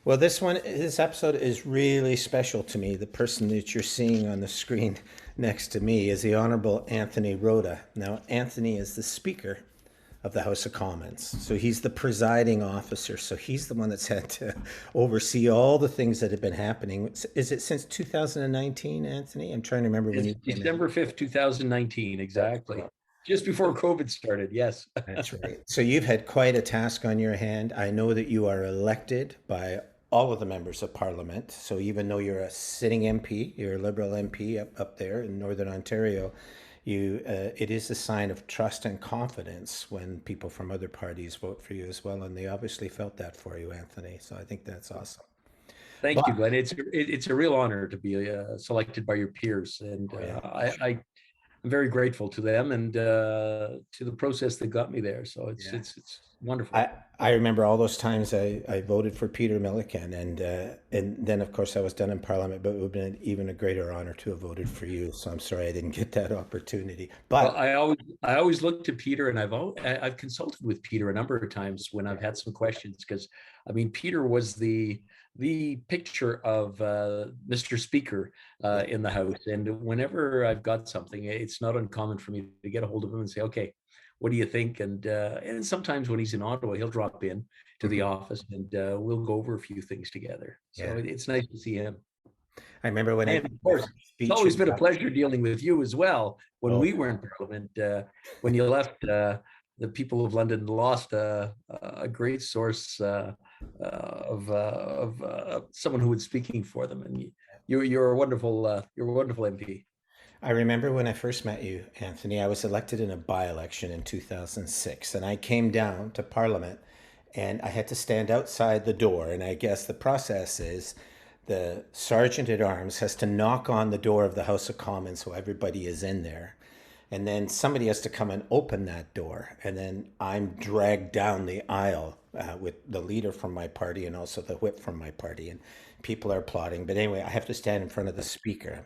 Well, this episode is really special to me. The person that you're seeing on the screen next to me is the Honorable Anthony Rota. Now, Anthony is the Speaker of the House of Commons. So he's the presiding officer. So he's the one that's had to oversee all the things that have been happening. Is it since 2019, Anthony? I'm trying to remember when It's you came in. December 5th, 2019, That's exactly. right. Just before COVID started, yes. That's right. So you've had quite a task on your hand. I know that you are elected by all of the members of Parliament. So even though you're a sitting MP, you're a Liberal MP up there in Northern Ontario, it is a sign of trust and confidence when people from other parties vote for you as well, and they obviously felt that for you, Anthony. So I think that's awesome. Thank you, But Glenn. It's a real honor to be selected by your peers, and oh yeah. I'm very grateful to them and to the process that got me there. So Yeah. it's wonderful. I remember all those times I voted for Peter Milliken, and then of course I was done in Parliament, but it would have been even a greater honor to have voted for you. So I'm sorry I didn't get that opportunity. Well, But I always look to Peter, and I've consulted with Peter a number of times when I've had some questions because I mean Peter was the picture of Mr. Speaker yeah, in the House, and whenever I've got something, it's not uncommon for me to get a hold of him and say, okay, what do you think? And sometimes when he's in Ottawa, he'll drop in to the mhm, office, and we'll go over a few things together. So yeah. it's nice to see him. I remember when I And gave of my course, first it's speech in always been a the House. pleasure dealing with you as well. When Oh, we were in Parliament, when you left, the people of London lost a great source of someone who was speaking for them, and you're a wonderful MP. I remember when I first met you, Anthony. I was elected in a by-election in 2006, and I came down to Parliament, and I had to stand outside the door. And I guess the process is the sergeant at arms has to knock on the door of the House of Commons so everybody is in there. And then somebody has to come and open that door. And then I'm dragged down the aisle with the leader from my party and also the whip from my party. And people are applauding. But anyway, I have to stand in front of the speaker.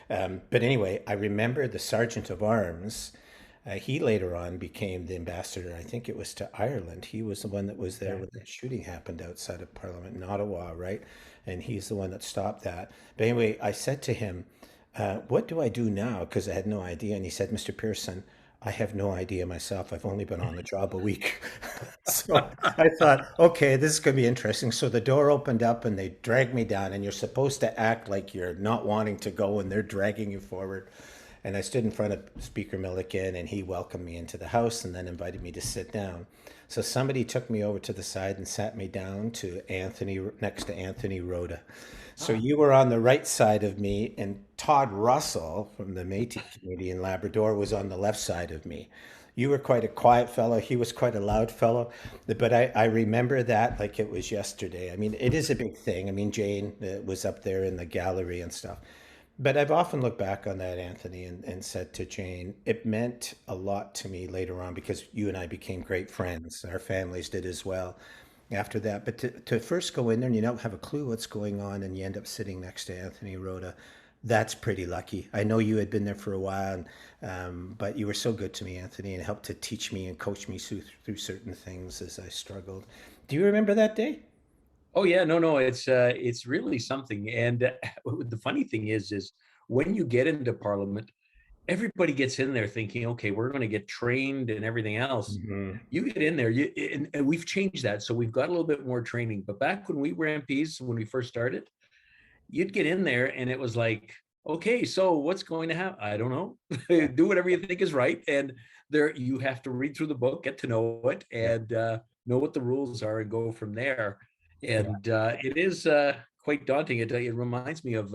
But anyway, I remember the sergeant of arms. He later on became the ambassador, I think it was to Ireland. He was the one that was there when the Exactly. shooting happened outside of Parliament in Ottawa, right? And he's the one that stopped that. But anyway, I said to him, what do I do now? Because I had no idea. And he said, Mr. Pearson, I have no idea myself. I've only been on the job a week. So I thought, okay, this is going to be interesting. So the door opened up and they dragged me down, and you're supposed to act like you're not wanting to go, and they're dragging you forward. And I stood in front of Speaker Milliken, and he welcomed me into the House and then invited me to sit down. So somebody took me over to the side and sat me down to Anthony, next to Anthony Rhoda. So Ah, you were on the right side of me, and Todd Russell from the Métis community in Labrador was on the left side of me. You were quite a quiet fellow. He was quite a loud fellow. But I remember that like it was yesterday. I mean, it is a big thing. I mean, Jane was up there in the gallery and stuff. But I've often looked back on that, Anthony, and said to Jane, it meant a lot to me later on because you and I became great friends. Our families did as well after that. But to first go in there and you don't have a clue what's going on and you end up sitting next to Anthony Rhoda, that's pretty lucky. I know you had been there for a while, but you were so good to me, Anthony, and helped to teach me and coach me through certain things as I struggled. Do you remember that day? oh yeah, no, it's really something. And the funny thing is when you get into Parliament, everybody gets in there thinking, okay, we're going to get trained and everything else. Hmm. You get in there, and we've changed that, so we've got a little bit more training. But back when we were MPs, when we first started, you'd get in there, and it was like, okay, so what's going to happen? I don't know. Do whatever you think is right, and there you have to read through the book, get to know it, Yeah. and know what the rules are, and go from there. Yeah. And it is quite daunting. It reminds me of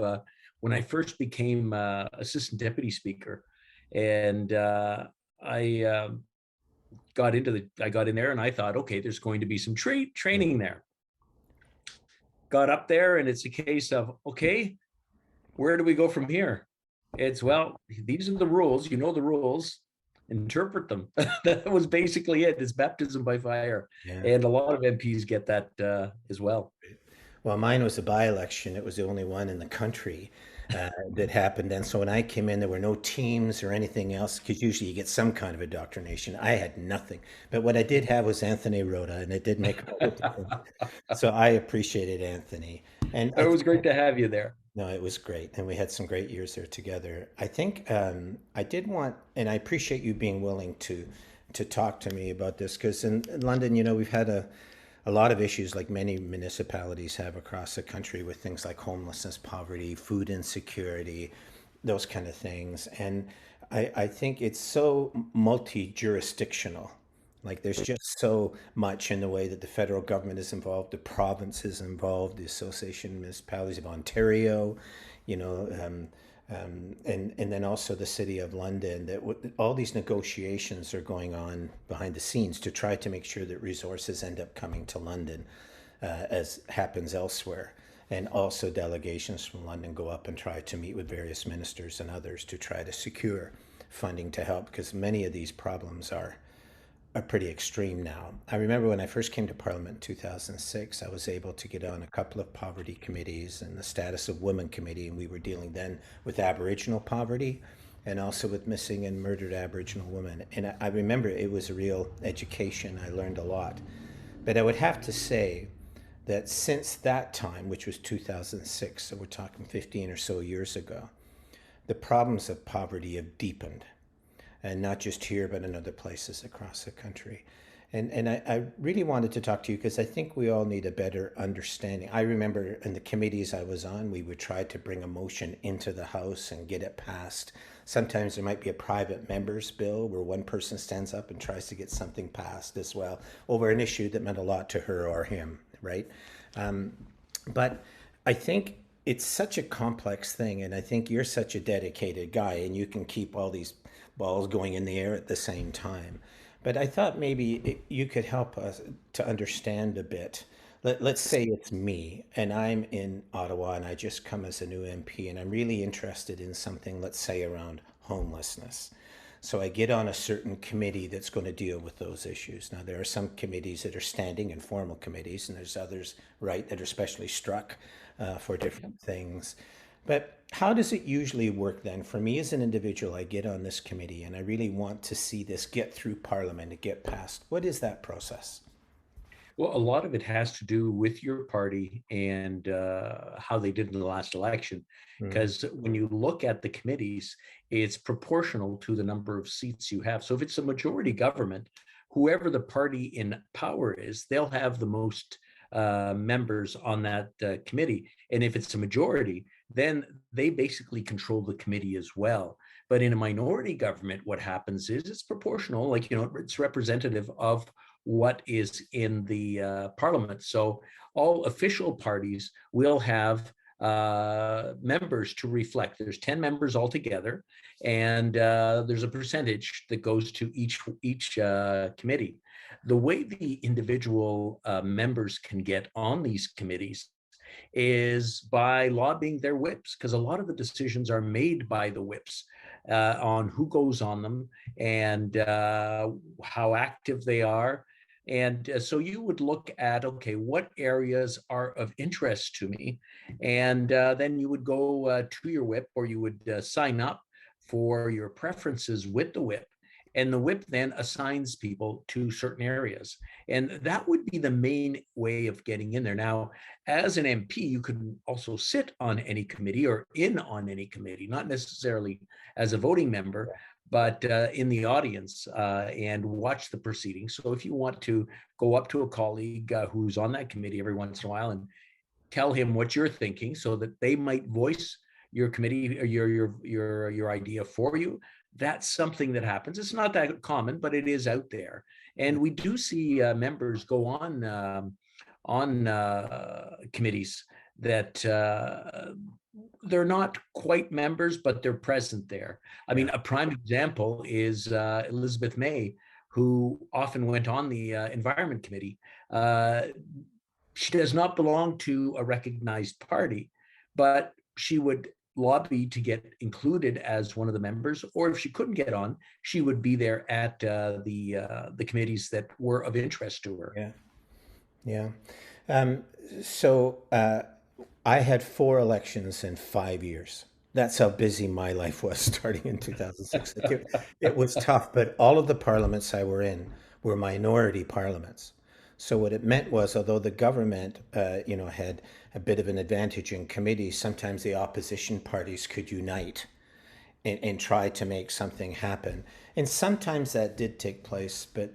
when I first became assistant deputy speaker, and I I got in there and I thought, okay, there's going to be some training there. Got up there and it's a case of, okay, where do we go from here? It's, well, these are the rules, you know the rules, interpret them. That was basically it. It's baptism by fire. Yeah. And a lot of MPs get that as well. Well, mine was a by-election. It was the only one in the country. that happened. And so when I came in, there were no teams or anything else, because usually you get some kind of indoctrination. I had nothing. But what I did have was Anthony Rhoda, and it did make all the difference. So I appreciated Anthony. And It was great to have you there. no, it was great. And we had some great years there together. I think I did want, and I appreciate you being willing to talk to me about this, because in London, we've had a lot of issues like many municipalities have across the country with things like homelessness, poverty, food insecurity, those kind of things. And I think it's so multi-jurisdictional. Like there's just so much in the way that the federal government is involved, the province is involved, the Association of Municipalities of Ontario, you know, and then also the City of London. That all these negotiations are going on behind the scenes to try to make sure that resources end up coming to London, as happens elsewhere. And also delegations from London go up and try to meet with various ministers and others to try to secure funding to help, because many of these problems are pretty extreme now. I remember when I first came to Parliament in 2006, I was able to get on a couple of poverty committees and the Status of Women Committee, and we were dealing then with Aboriginal poverty and also with missing and murdered Aboriginal women. And I remember it was a real education. I learned a lot. But I would have to say that since that time, which was 2006, so we're talking 15 or so years ago, the problems of poverty have deepened, and not just here, but in other places across the country. And I really wanted to talk to you because I think we all need a better understanding. I remember in the committees I was on, we would try to bring a motion into the House and get it passed. Sometimes there might be a private member's bill where one person stands up and tries to get something passed as well over an issue that meant a lot to her or him, right? But I think it's such a complex thing, and I think you're such a dedicated guy, and you can keep all these balls going in the air at the same time. But I thought maybe you could help us to understand a bit. Let's say it's me, and I'm in Ottawa, and I just come as a new MP, and I'm really interested in something, let's say, around homelessness. So I get on a certain committee that's going to deal with those issues. Now, there are some committees that are standing informal committees, and there's others, right, that are specially struck for different things. But how does it usually work then? For me as an individual, I get on this committee and I really want to see this get through Parliament and get passed. What is that process? Well, a lot of it has to do with your party and how they did in the last election. Mm, Because when you look at the committees, it's proportional to the number of seats you have. So if it's a majority government, whoever the party in power is, they'll have the most members on that committee. And if it's a majority, then they basically control the committee as well. But in a minority government, what happens is it's proportional, like, it's representative of what is in the parliament. So all official parties will have members to reflect. There's 10 members altogether, and there's a percentage that goes to each committee. The way the individual members can get on these committees is by lobbying their whips, because a lot of the decisions are made by the whips on who goes on them and how active they are. And so you would look at, okay, what areas are of interest to me? And then you would go to your whip, or you would sign up for your preferences with the whip. And the whip then assigns people to certain areas. And that would be the main way of getting in there. Now, as an MP, you could also sit on any committee or in on any committee, not necessarily as a voting member, but in the audience and watch the proceedings. So if you want to go up to a colleague who's on that committee every once in a while and tell him what you're thinking, so that they might voice your committee or your idea for you, that's something that happens. It's not that common, but it is out there. And we do see members go on committees that they're not quite members, but they're present there. I yeah. mean, a prime example is Elizabeth May, who often went on the Environment Committee. She does not belong to a recognized party, but she would lobby to get included as one of the members, or if she couldn't get on, she would be there at the committees that were of interest to her. Yeah. Yeah. Um, so I had four elections in 5 years. That's how busy my life was starting in 2006. Like it was tough, but all of the parliaments I were in were minority parliaments. So what it meant was, although the government, had a bit of an advantage in committee, sometimes the opposition parties could unite and try to make something happen. And sometimes that did take place, but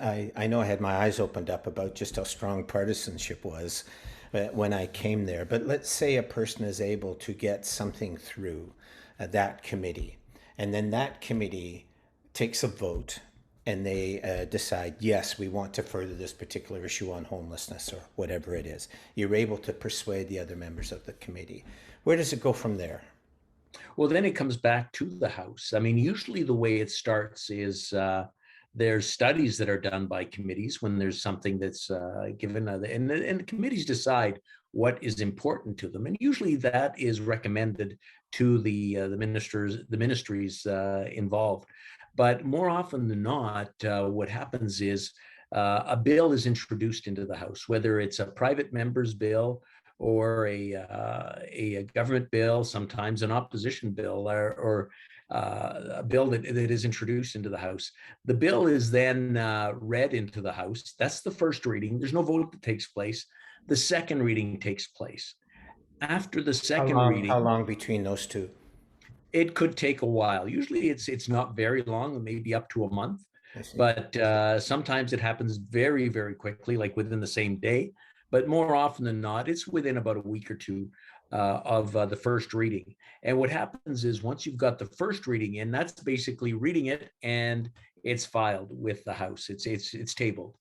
I know I had my eyes opened up about just how strong partisanship was when I came there. But let's say a person is able to get something through that committee, and then that committee takes a vote and they decide, yes, we want to further this particular issue on homelessness or whatever it is. You're able to persuade the other members of the committee. Where does it go from there? Well, then it comes back to the House. I mean, usually the way it starts is there's studies that are done by committees when there's something that's given, and the committees decide what is important to them, and usually that is recommended to the ministries involved. But more often than not, what happens is a bill is introduced into the House, whether it's a private member's bill or a government bill, sometimes an opposition bill, or a bill that is introduced into the House. The bill is then read into the House. That's the first reading. There's no vote that takes place. The second reading takes place. After the How second long? How reading, long between those two? it could take a while. Usually it's not very long, maybe up to a month, I see. but sometimes it happens very, very quickly, like within the same day. But more often than not, it's within about a week or two of the first reading. And what happens is once you've got the first reading in, that's basically reading it and it's filed with the House. It's tabled.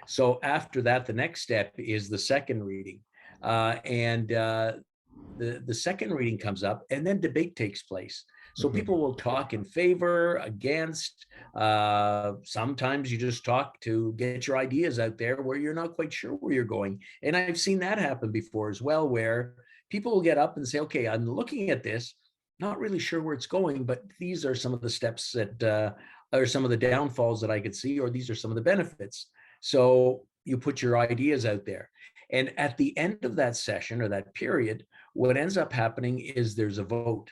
So after that, the next step is the second reading. And the second reading comes up and then debate takes place. So Mhm. people will talk in favor, against. Sometimes you just talk to get your ideas out there where you're not quite sure where you're going. And I've seen that happen before as well, where people will get up and say, okay, I'm looking at this, not really sure where it's going, but these are some of the steps that are some of the downfalls that I could see, or these are some of the benefits. So you put your ideas out there. And at the end of that session or that period, what ends up happening is there's a vote.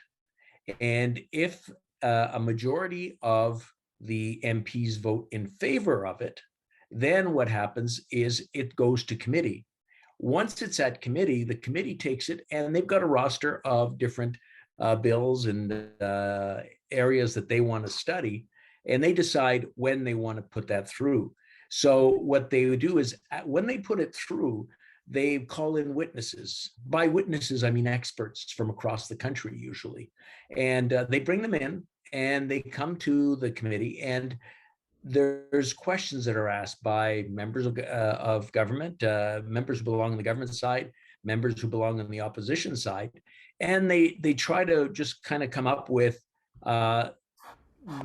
And if a majority of the MPs vote in favor of it, then what happens is it goes to committee. Once it's at committee, the committee takes it and they've got a roster of different bills and areas that they want to study, and they decide when they want to put that through. So what they would do is when they put it through, they call in witnesses. By witnesses, I mean experts from across the country usually. And they bring them in and they come to the committee, and there's questions that are asked by members of government, members who belong on the government side, members who belong on the opposition side, and they try to just kind of come up with uh,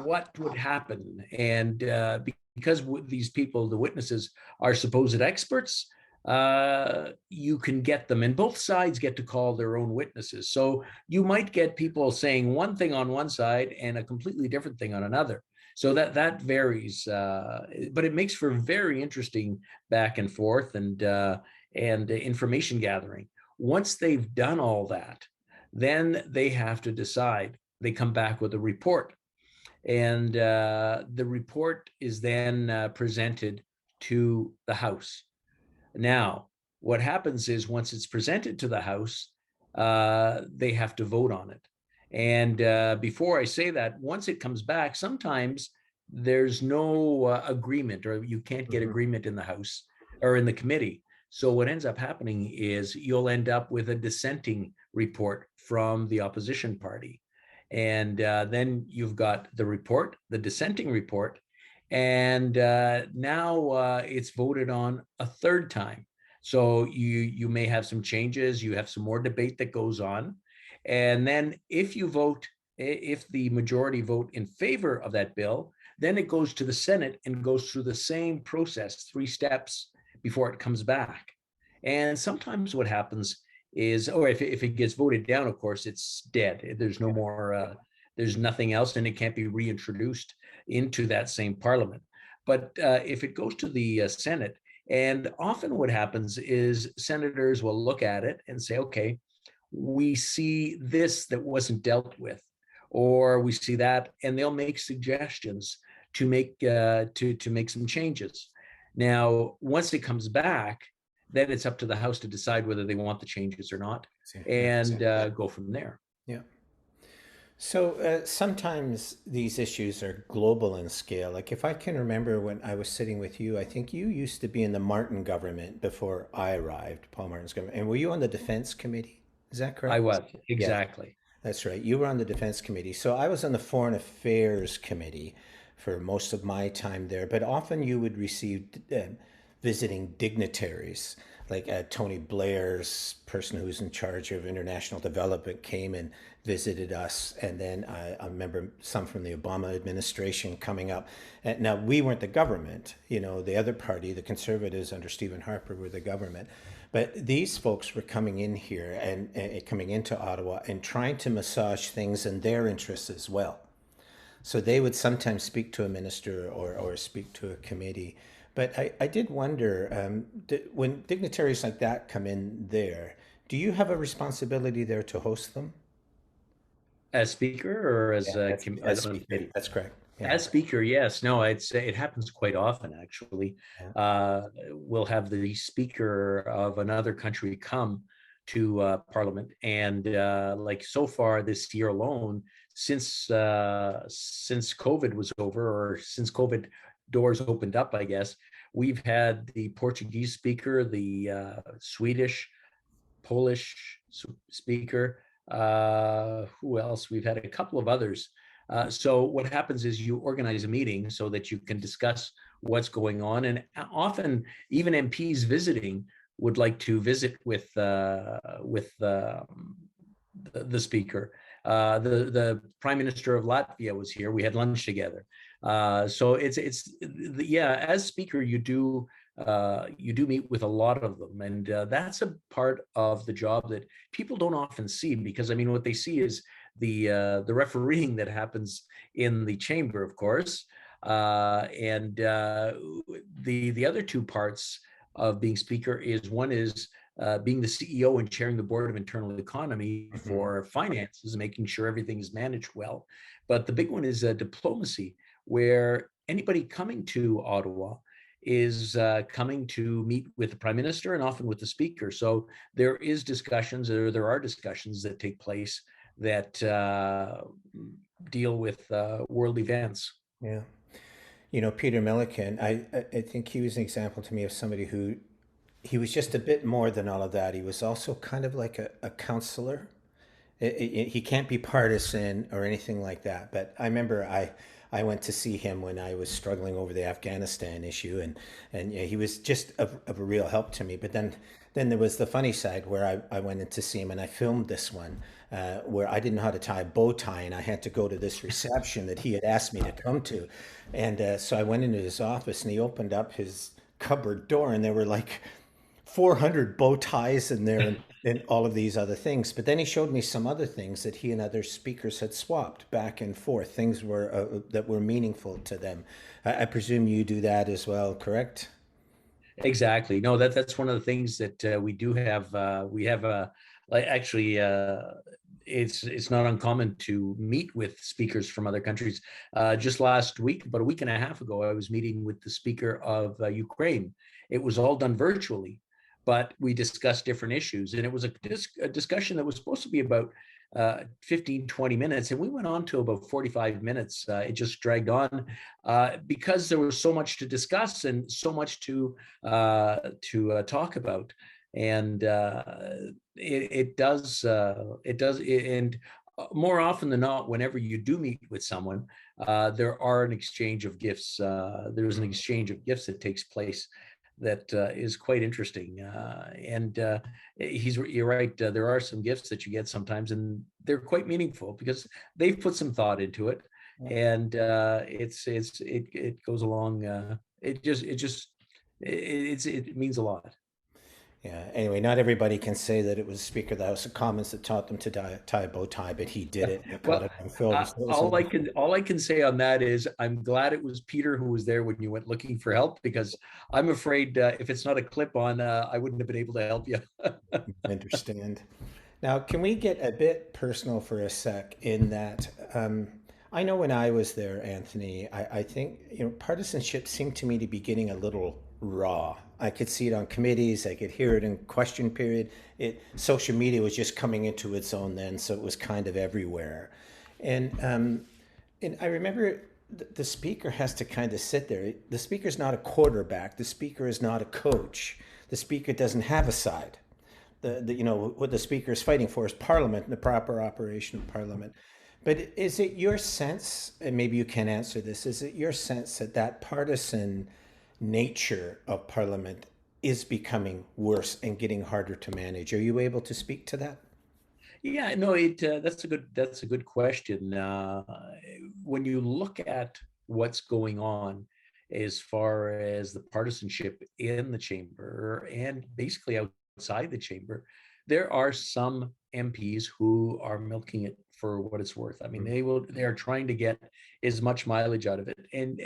what would happen. And because these people, the witnesses, are supposed experts, you can get them, and both sides get to call their own witnesses. So you might get people saying one thing on one side and a completely different thing on another. So that varies, but it makes for very interesting back and forth and information gathering. Once they've done all that, then they have to decide. They come back with a report, and the report is then presented to the House. Now, what happens is once it's presented to the House, they have to vote on it. And before I say that, once it comes back, sometimes there's no agreement, or you can't get Mhm. agreement in the House or in the committee. So what ends up happening is you'll end up with a dissenting report from the opposition party. And then you've got the report, the dissenting report, and now it's voted on a third time. So you may have some changes, you have some more debate that goes on, and then if the majority vote in favor of that bill, then it goes to the Senate and goes through the same process, 3 steps before it comes back. And sometimes what happens is, or if it gets voted down, of course, it's dead. There's no more, there's nothing else, and it can't be reintroduced into that same parliament. But if it goes to the Senate, and often what happens is senators will look at it and say, okay, we see this that wasn't dealt with, or we see that, and they'll make suggestions to make some changes. Now, once it comes back, then it's up to the House to decide whether they want the changes or not, Yeah. and go from there. Yeah. So sometimes these issues are global in scale. Like if I can remember when I was sitting with you, I think you used to be in the Martin government before I arrived, Paul Martin's government. And were you on the Defense Committee? Is that I correct? was, Yeah, exactly. that's right. You were on the Defense Committee. So I was on the Foreign Affairs Committee for most of my time there. But often you would receive visiting dignitaries, like Tony Blair's person who's in charge of international development came and visited us. And then I remember some from the Obama administration coming up. And now, we weren't the government, the other party, the Conservatives under Stephen Harper, were the government. But these folks were coming in here and coming into Ottawa and trying to massage things in their interests as well. So they would sometimes speak to a minister or speak to a committee. But I did wonder, when dignitaries like that come in there, do you have a responsibility there to host them? As speaker or Yeah, as as on a speaker. committee? That's correct. Yeah. As speaker, yes. No, I'd say it happens quite often, actually. Yeah. We'll have the speaker of another country come to Parliament, and like so far this year alone, since COVID was over, or since COVID doors opened up, I guess, we've had the Portuguese speaker, the Swedish, Polish speaker. Who else? We've had a couple of others. So what happens is you organize a meeting so that you can discuss what's going on, and often even MPs visiting would like to visit with the speaker. The Prime Minister of Latvia was here. We had lunch together. So it's yeah. As speaker, you do meet with a lot of them, and that's a part of the job that people don't often see, because I mean, what they see is the refereeing that happens in the chamber, of course, and the other two parts of being speaker is, one is being the CEO and chairing the board of internal economy Mhm. for finances, making sure everything is managed well. But the big one is diplomacy, where anybody coming to Ottawa is coming to meet with the prime minister and often with the speaker. So there are discussions that take place that deal with world events. Yeah. Peter Milliken, I think he was an example to me of somebody who he was just a bit more than all of that. He was also kind of like a counselor. He can't be partisan or anything like that. But I remember I went to see him when I was struggling over the Afghanistan issue, and yeah, he was just of a real help to me. But then there was the funny side where I went in to see him, and I filmed this one where I didn't know how to tie a bow tie, and I had to go to this reception that he had asked me to come to. And so I went into his office, and he opened up his cupboard door, and there were like 400 bow ties in there, and all of these other things. But then he showed me some other things that he and other speakers had swapped back and forth. Things were that were meaningful to them. I presume you do that as well, correct? Exactly. No, that's one of the things that we do have. We have like actually, it's not uncommon to meet with speakers from other countries. Just last week, about a week and a half ago, I was meeting with the speaker of Ukraine. It was all done virtually, but we discussed different issues, and it was a discussion that was supposed to be about 15, 20 minutes, and we went on to about 45 minutes. It just dragged on because there was so much to discuss and so much to talk about. And and more often than not, whenever you do meet with someone, there are an exchange of gifts. There's an exchange of gifts that takes place that is quite interesting. And you're right. There are some gifts that you get sometimes, and they're quite meaningful because they've put some thought into it, Yeah. and it goes along. It means a lot. Yeah. Anyway, not everybody can say that it was Speaker of the House of Commons that taught them to tie a bow tie, but he did it. And caught Well, it on film. So it was all I can say on that is I'm glad it was Peter who was there when you went looking for help, because I'm afraid if it's not a clip on, I wouldn't have been able to help you. understand. Now, can we get a bit personal for a sec in that I know when I was there, Anthony, I think, partisanship seemed to me to be getting a little raw. I could see it on committees, I could hear it in question period. Social media was just coming into its own then, so it was kind of everywhere. And I remember the speaker has to kind of sit there. The speaker's not a quarterback. The speaker is not a coach. The speaker doesn't have a side. What the speaker is fighting for is parliament and the proper operation of parliament. But is it your sense, and maybe you can answer this, is it your sense that that partisan nature of parliament is becoming worse and getting harder to manage? Are you able to speak to that? Yeah, no, that's a good question. When you look at what's going on as far as the partisanship in the chamber and basically outside the chamber, there are some MPs who are milking it for what it's worth. I mean, they are trying to get as much mileage out of it, and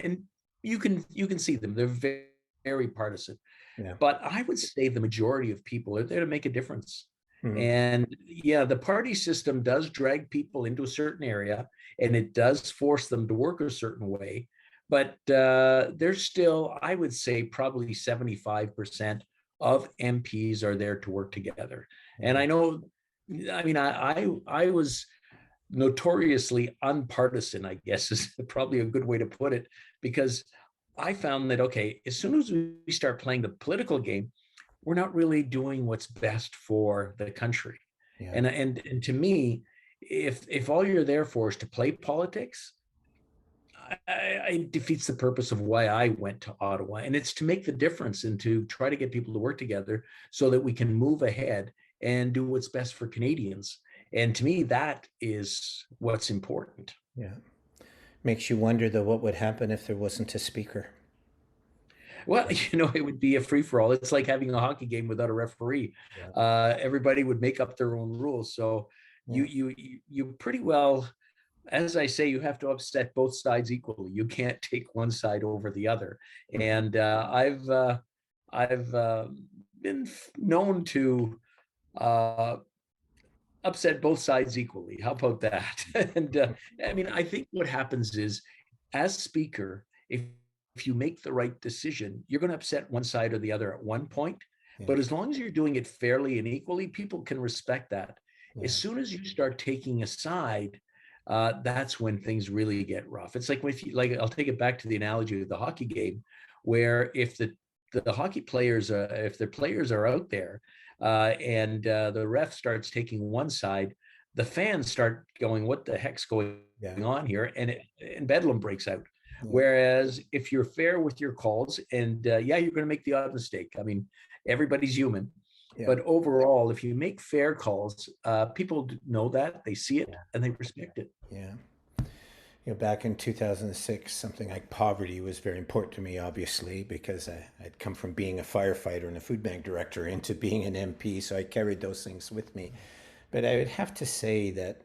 you can see them. They're very, very partisan. Yeah. But I would say the majority of people are there to make a difference. Mhm. And yeah, the party system does drag people into a certain area and it does force them to work a certain way. But there's still, I would say, probably 75% of MPs are there to work together. And Yeah. I know, I mean, I was notoriously unpartisan, I guess is probably a good way to put it, because I found that, okay, as soon as we start playing the political game, we're not really doing what's best for the country. Yeah. And to me, if all you're there for is to play politics, it defeats the purpose of why I went to Ottawa. And it's to make the difference and to try to get people to work together so that we can move ahead and do what's best for Canadians. And to me, that is what's important. Yeah. Makes you wonder though what would happen if there wasn't a speaker. Well, it would be a free for all. It's like having a hockey game without a referee. Yeah. Everybody would make up their own rules. So Yeah. you pretty well, as I say, you have to upset both sides equally. You can't take one side over the other. Mhm. And I've been known to uh, upset both sides equally. How about that? And I mean, I think what happens is, as speaker, if you make the right decision, you're going to upset one side or the other at one point. Yeah. But as long as you're doing it fairly and equally, people can respect that. As Yeah. soon as you start taking a side, that's when things really get rough. It's like if you like, I'll take it back to the analogy of the hockey game, where if the hockey players, if the players are out there and the ref starts taking one side, the fans start going, "What the heck's going Yeah. on here?" And bedlam breaks out. Yeah. Whereas if you're fair with your calls, and yeah, you're going to make the odd mistake. I mean, everybody's human, Yeah. but overall, if you make fair calls, people know that, they see it, and they respect it. Yeah. Back in 2006, something like poverty was very important to me, obviously, because I'd come from being a firefighter and a food bank director into being an MP, so I carried those things with me. But I would have to say that,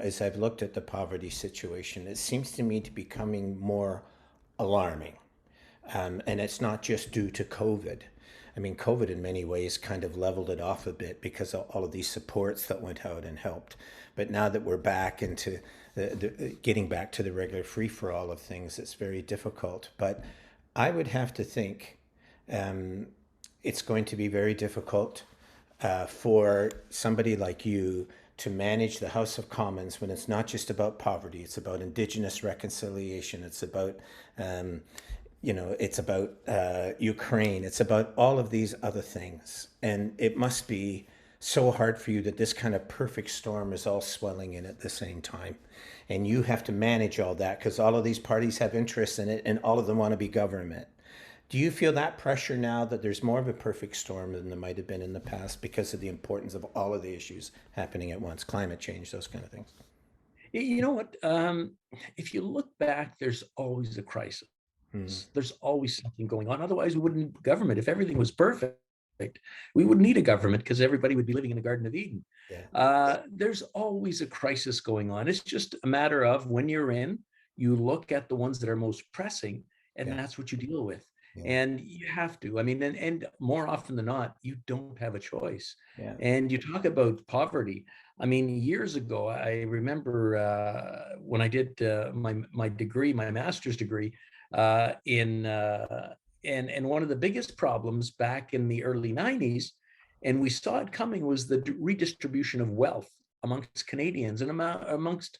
as I've looked at the poverty situation, it seems to me to be becoming more alarming. And it's not just due to COVID. I mean, COVID in many ways kind of leveled it off a bit because of all of these supports that went out and helped. But now that we're back into getting back to the regular free for all of things, it's very difficult. But I would have to think it's going to be very difficult for somebody like you to manage the House of Commons when it's not just about poverty, it's about Indigenous reconciliation, um, it's about Ukraine, it's about all of these other things. And it must be so hard for you that this kind of perfect storm is all swelling in at the same time. And you have to manage all that because all of these parties have interests in it and all of them want to be government. Do you feel that pressure now that there's more of a perfect storm than there might have been in the past because of the importance of all of the issues happening at once, climate change, those kind of things? You know what? If you look back, there's always a crisis. Mm, There's always something going on. Otherwise, we wouldn't need government. If everything was perfect, we wouldn't need a government because everybody would be living in the Garden of Eden. yeah, There's always a crisis going on. It's just a matter of when you're in, you look at the ones that are most pressing, and yeah, that's what you deal with. Yeah. And you have to. I mean, and more often than not, you don't have a choice. Yeah. And you talk about poverty. I mean, years ago, I remember when I did my degree, my master's degree, in and one of the biggest problems back in the early '90s, and we saw it coming, was the redistribution of wealth amongst Canadians and amongst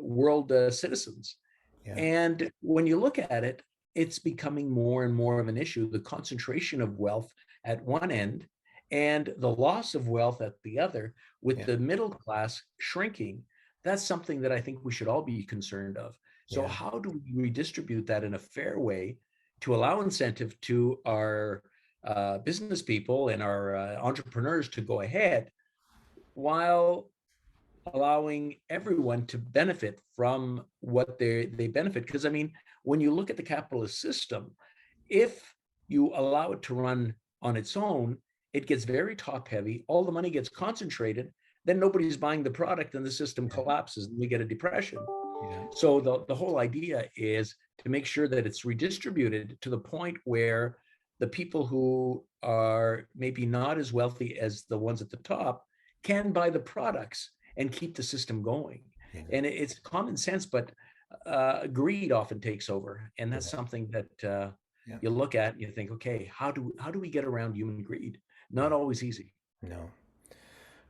world citizens. Yeah. And when you look at it, it's becoming more and more of an issue, the concentration of wealth at one end and the loss of wealth at the other, with Yeah. the middle class shrinking. That's something that I think we should all be concerned of. So Yeah. how do we redistribute that in a fair way to allow incentive to our business people and our entrepreneurs to go ahead, while allowing everyone to benefit from what they benefit? Because I mean, when you look at the capitalist system, if you allow it to run on its own, it gets very top heavy. All the money gets concentrated. Then nobody's buying the product, and the system Yeah. collapses, and we get a depression. Yeah. So the whole idea is to make sure that it's redistributed to the point where the people who are maybe not as wealthy as the ones at the top can buy the products and keep the system going. Yeah. And it's common sense, but greed often takes over, and that's Yeah. something that Yeah. you look at and you think, okay, how do we get around human greed? Not always easy. No.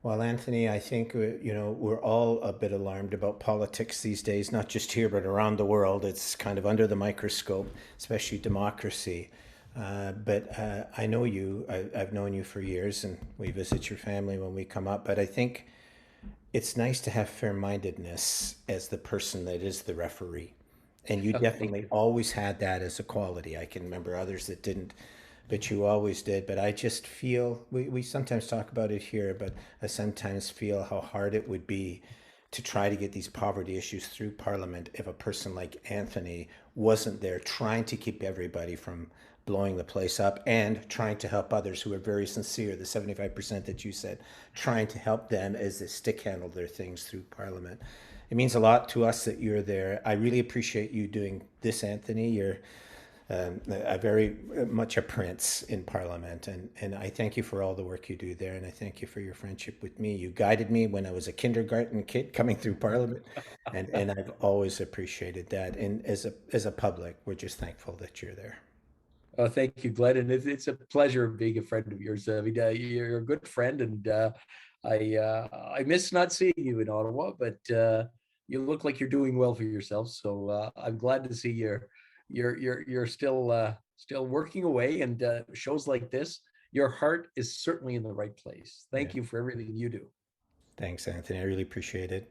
Well, Anthony, I think we're all a bit alarmed about politics these days, not just here but around the world. It's kind of under the microscope, especially democracy. But I know you. I've known you for years, and we visit your family when we come up. But I think it's nice to have fair-mindedness as the person that is the referee. And you Oh, thank definitely you. always had that as a quality. I can remember others that didn't, but you always did. But I just feel, we sometimes talk about it here, but I sometimes feel how hard it would be to try to get these poverty issues through Parliament if a person like Anthony wasn't there trying to keep everybody from blowing the place up and trying to help others who are very sincere, the 75% that you said, trying to help them as they stick handle their things through Parliament. It means a lot to us that you're there. I really appreciate you doing this, Anthony. You're a very much a prince in Parliament, and I thank you for all the work you do there, and I thank you for your friendship with me. You guided me when I was a kindergarten kid coming through Parliament, and I've always appreciated that. And as a public, we're just thankful that you're there. Oh, thank you, Glenn. And it's a pleasure being a friend of yours. I mean, you're a good friend, and I miss not seeing you in Ottawa, but you look like you're doing well for yourself. So I'm glad to see you're still working away, and shows like this. Your heart is certainly in the right place. Yeah. Thank you for everything you do. Thanks, Anthony. I really appreciate it.